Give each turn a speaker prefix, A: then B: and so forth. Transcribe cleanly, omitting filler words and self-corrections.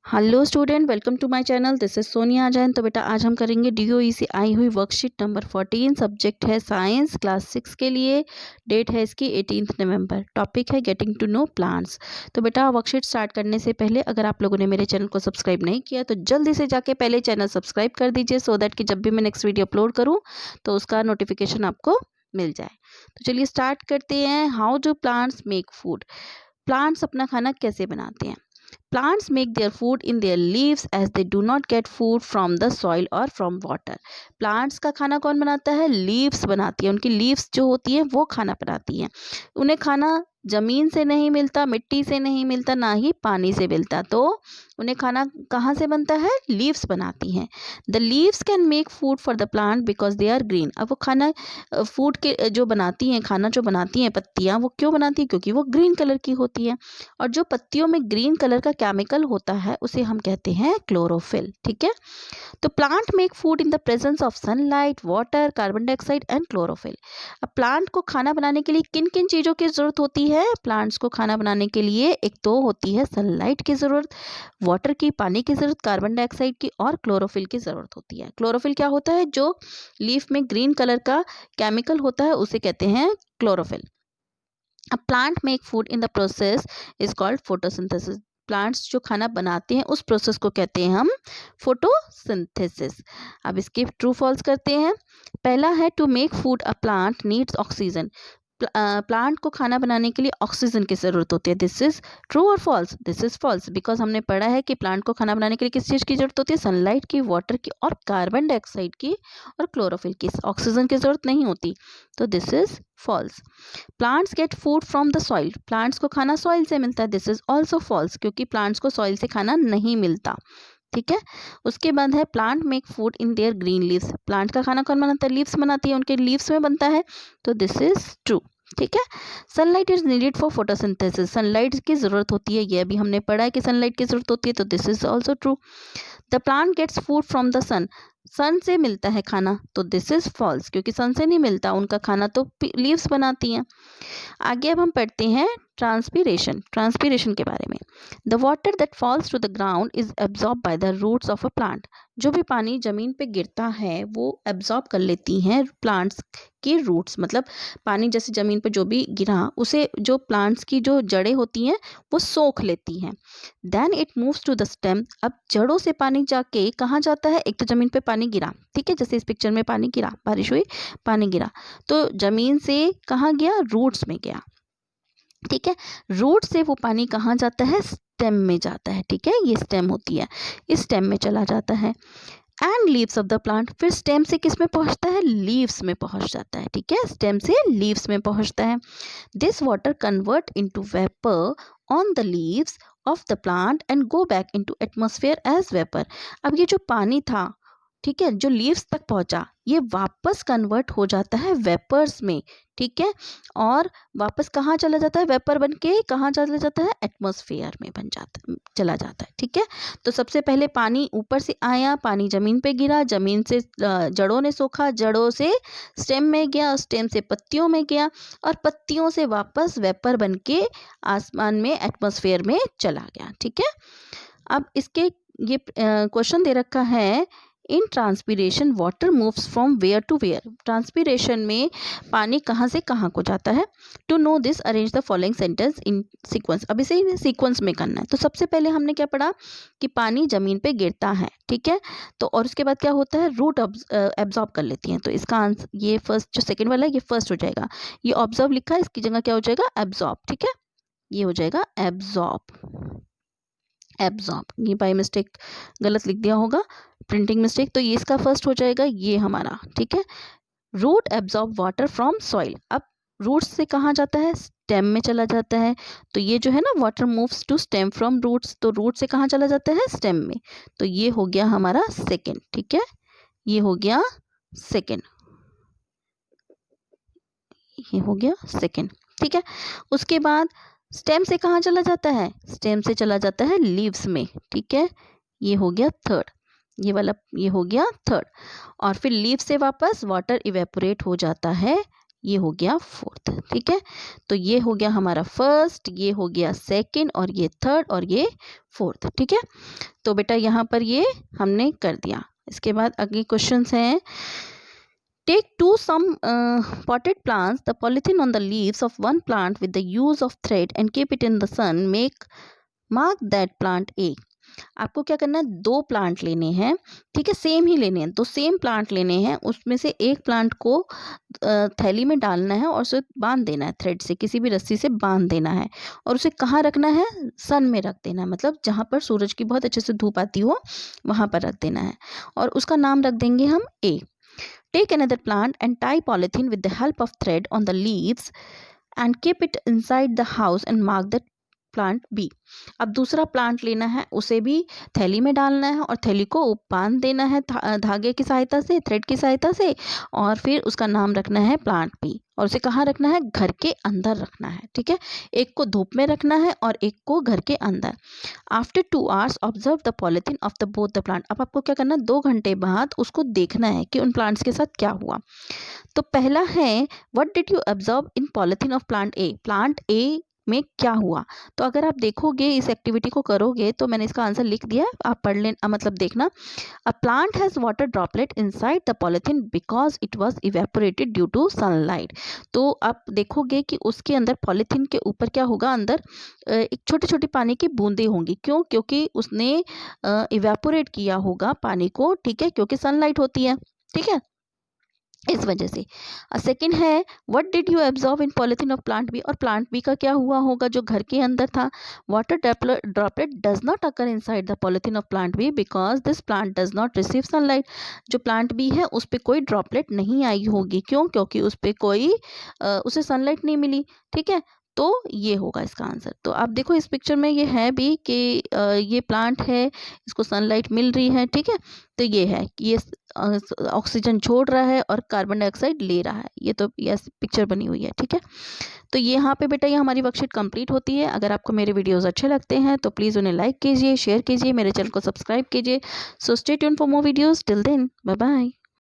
A: Hello student, welcome to my channel. This is Sonia Jain. तो बेटा आज हम करेंगे डीओई से आई हुई वर्कशीट नंबर 14। सब्जेक्ट है साइंस, क्लास 6 के लिए। डेट है इसकी 18 नवंबर। टॉपिक है गेटिंग टू नो प्लांट्स। तो बेटा वर्कशीट स्टार्ट करने से पहले अगर आप लोगों ने मेरे चैनल को सब्सक्राइब नहीं किया तो जल्दी से जाके पहले चैनल सब्सक्राइब कर दीजिए, सो दैट कि जब भी मैं नेक्स्ट वीडियो अपलोड करूँ तो उसका नोटिफिकेशन आपको मिल जाए। तो चलिए स्टार्ट करते हैं। How do plants make food? Plants अपना खाना कैसे बनाते हैं? Plants make their food in their leaves as they do not get food from the soil or from water. Plants का खाना कौन बनाता है? लीव्स बनाती है। उनकी लीव्स जो होती है वो खाना बनाती हैं। उन्हें खाना ज़मीन से नहीं मिलता, मिट्टी से नहीं मिलता, ना ही पानी से मिलता। तो उन्हें खाना कहाँ से बनता है? लीव्स बनाती हैं। The leaves can make food for the plant because they are green. अब वो खाना फूड के जो बनाती हैं, खाना जो बनाती हैं पत्तियाँ, वो क्यों बनाती हैं? क्योंकि वो ग्रीन कलर की होती हैं। और जो पत्तियों में ग्रीन कलर का केमिकल होता है उसे हम कहते हैं क्लोरोफिल। ठीक है। तो plant make food in the presence of sunlight, water, carbon dioxide and chlorophyll. अब प्लांट को खाना बनाने के लिए किन किन चीज़ों की ज़रूरत होती है? प्लांट्स को खाना बनाने के लिए एक तो होती है सनलाइट की ज़रूरत, वाटर की, पानी की ज़रूरत, कार्बन डाइऑक्साइड की और क्लोरोफिल की ज़रूरत होती है। क्लोरोफिल क्या होता है? जो लीफ में ग्रीन कलर का केमिकल होता है उसे कहते हैं chlorophyll. A plant make food in the process is called photosynthesis. Plants जो खाना बनाते हैं उस प्रोसेस को कहते हैं हम फोटोसिंथेसिस। अब इसके ट्रू फॉल्स करते हैं। पहला है to make food a plant needs oxygen. Plant को खाना बनाने के लिए ऑक्सीजन की ज़रूरत होती है। दिस इज ट्रू और false? This is false, because हमने पढ़ा है कि प्लांट को खाना बनाने के लिए किस चीज़ की ज़रूरत होती है? सनलाइट की, वाटर की और कार्बन डाइऑक्साइड की और क्लोरोफिल की। ऑक्सीजन की ज़रूरत नहीं होती। तो this is false. Plants get food from the soil. Plants को खाना सॉइल से मिलता है। दिस इज ऑल्सो फॉल्स, क्योंकि प्लांट्स को सॉइल से खाना नहीं मिलता। ठीक है। उसके बाद है plant make food in their green leaves. Plant का खाना कौन बनाता है? लीव्स बनाती है, उनके लीव्स में बनता है। तो दिस इज ट्रू। ठीक है। Sunlight is needed for photosynthesis. Sunlight की जरूरत होती है, यह भी हमने पढ़ा है कि सनलाइट की जरूरत होती है। तो this is also true. The plant gets food from the sun. Sun से मिलता है खाना। तो दिस इज फॉल्स, क्योंकि सन से नहीं मिलता, उनका खाना तो लीव्स बनाती हैं। आगे अब हम पढ़ते हैं ट्रांसपीरेशन। ट्रांसपीरेशन के बारे में। The water that falls to the ground is absorb by the roots of a plant. जो भी पानी जमीन पे गिरता है वो एब्जॉर्ब कर लेती हैं प्लांट्स की रूट्स। मतलब पानी जैसे जमीन पे जो भी गिरा उसे जो प्लांट्स की जो जड़ें होती हैं वो सोख लेती हैं। Then it moves to the stem. अब जड़ों से पानी जाके कहाँ जाता है? एक तो जमीन पे पानी गिरा, ठीक है, जैसे इस पिक्चर में पानी गिरा, बारिश हुई, पानी गिरा, तो जमीन से कहाँ गया? रूट्स में गया। ठीक है। रूट से वो पानी कहाँ जाता है? स्टेम में जाता है। ठीक है, ये स्टेम होती है, इस स्टेम में चला जाता है। And leaves of the plant. फिर स्टेम से किस में पहुंचता है? लीव्स में पहुंच जाता है। ठीक है, स्टेम से लीव्स में पहुंचता है। This water convert into vapour on the leaves of the plant and go back into atmosphere as vapour. अब ये जो पानी था, ठीक है, जो लीव्स तक पहुंचा, ये वापस कन्वर्ट हो जाता है वेपर्स में। ठीक है, और वापस कहाँ चला जाता है? वेपर बन के कहाँ चला जाता है? एटमॉस्फेयर में बन जाता, चला जाता है। ठीक है, तो सबसे पहले पानी ऊपर से आया, पानी जमीन पे गिरा, जमीन से जड़ों ने सोखा, जड़ों से स्टेम में गया, स्टेम से पत्तियों में गया और पत्तियों से वापस वेपर बन के आसमान में, एटमॉस्फेयर में चला गया। ठीक है। अब इसके ये क्वेश्चन दे रखा है, in transpiration water moves from where to where. Transpiration में पानी कहाँ से कहाँ को जाता है? To know this arrange the following sentence in sequence. अब इसे सीक्वेंस में करना है। तो सबसे पहले हमने क्या पढ़ा कि पानी जमीन पे गिरता है, ठीक है, तो और उसके बाद क्या होता है? रूट एब्जॉर्ब कर लेती हैं। तो इसका आंसर ये फर्स्ट, जो सेकेंड वाला है ये फर्स्ट हो जाएगा। ये ऑब्जॉर्ब लिखा है, इसकी जगह क्या हो जाएगा? एब्जॉर्ब। ठीक है, ये हो जाएगा एब्जॉर्ब। एब्जॉर्ब, ये बाय मिस्टेक गलत लिख दिया होगा, प्रिंटिंग मिस्टेक। तो ये इसका फर्स्ट हो जाएगा, ये हमारा। ठीक है, root absorb water from soil. अब रूट्स से कहाँ जाता है? स्टेम में चला जाता है। तो ये जो है ना, water moves to stem from roots, तो रूट से कहाँ चला जाता है? स्टेम में। तो ये हो गया हमारा सेकेंड। ठीक है, ये हो गया सेकेंड, ये हो गया सेकेंड। ठीक है, उसके बाद स्टेम से कहाँ चला जाता है? स्टेम से चला जाता है लीव्स में। ठीक है, ये हो गया थर्ड, ये वाला ये हो गया थर्ड। और फिर लीव से वापस वाटर इवेपोरेट हो जाता है ये हो गया फोर्थ। ठीक है, तो ये हो गया हमारा फर्स्ट, ये हो गया सेकंड, और ये थर्ड, और ये फोर्थ। ठीक है, तो बेटा यहाँ पर ये हमने कर दिया। इसके बाद अगले क्वेश्चंस हैं, take two some potted plants, the polythene on the leaves of one plant with the use of thread and keep it in the sun, mark that plant A। आपको क्या करना है, दो प्लांट लेने हैं। ठीक है, सेम ही लेने हैं, दो सेम प्लांट लेने हैं, उसमें से एक प्लांट को थैली में डालना है और उसे बांध देना है, थ्रेड से, किसी भी रस्सी से बांध देना है, और उसे कहाँ रखना है, सन में रख देना है, मतलब जहाँ पर सूरज की बहुत अच्छे से धूप आती हो वहाँ पर रख देना है, और उसका नाम रख देंगे हम ए। Take another plant and tie polythene with the help of thread on the leaves and keep it inside the house and mark the plant B. अब दूसरा प्लांट लेना है, उसे भी थैली में डालना है और थैली को बांध देना है धागे की सहायता से, थ्रेड की सहायता से, और फिर उसका नाम रखना है प्लांट बी, और उसे कहाँ रखना है, घर के अंदर रखना है। ठीक है, एक को धूप में रखना है और एक को घर के अंदर। After 2 hours observe the polythene of the both the plant. अब आपको क्या करना है, 2 घंटे बाद उसको देखना है कि उन प्लांट्स के साथ क्या हुआ। तो पहला है, what did you observe in polythene of plant A, plant A में क्या हुआ। तो अगर आप देखोगे, इस एक्टिविटी को करोगे, तो मैंने इसका आंसर लिख दिया है, आप पढ़ लेना, मतलब देखना। A plant has water droplet inside the polythene because it was evaporated due to sunlight. तो आप देखोगे कि उसके अंदर, पॉलिथीन के ऊपर क्या होगा, अंदर एक छोटे छोटे पानी की बूंदें होंगी। क्यों, क्योंकि उसने इवेपोरेट किया होगा पानी को। ठीक है, क्योंकि सनलाइट होती है। ठीक है, इस वजह से। सेकंड है, what did you absorb in polythene of plant B, और प्लांट बी का क्या हुआ होगा जो घर के अंदर था। Water droplet does not occur inside the polythene of plant B because this plant does not receive sunlight. जो प्लांट बी है उस पर कोई ड्रॉपलेट नहीं आई होगी। क्यों, क्योंकि उस पर कोई उसे सनलाइट नहीं मिली। ठीक है, तो ये होगा इसका आंसर। तो आप देखो इस पिक्चर में ये है भी कि ये प्लांट है, इसको सनलाइट मिल रही है। ठीक है, तो ये है कि ये ऑक्सीजन छोड़ रहा है और कार्बन डाइऑक्साइड ले रहा है। ये तो ये पिक्चर बनी हुई है। ठीक है, तो ये यहाँ पे बेटा ये हमारी वर्कशीट कंप्लीट होती है। अगर आपको मेरे वीडियोस अच्छे लगते हैं तो प्लीज़ उन्हें लाइक कीजिए, शेयर कीजिए, मेरे चैनल को सब्सक्राइब कीजिए। So stay tune for more videos. Till then, bye bye.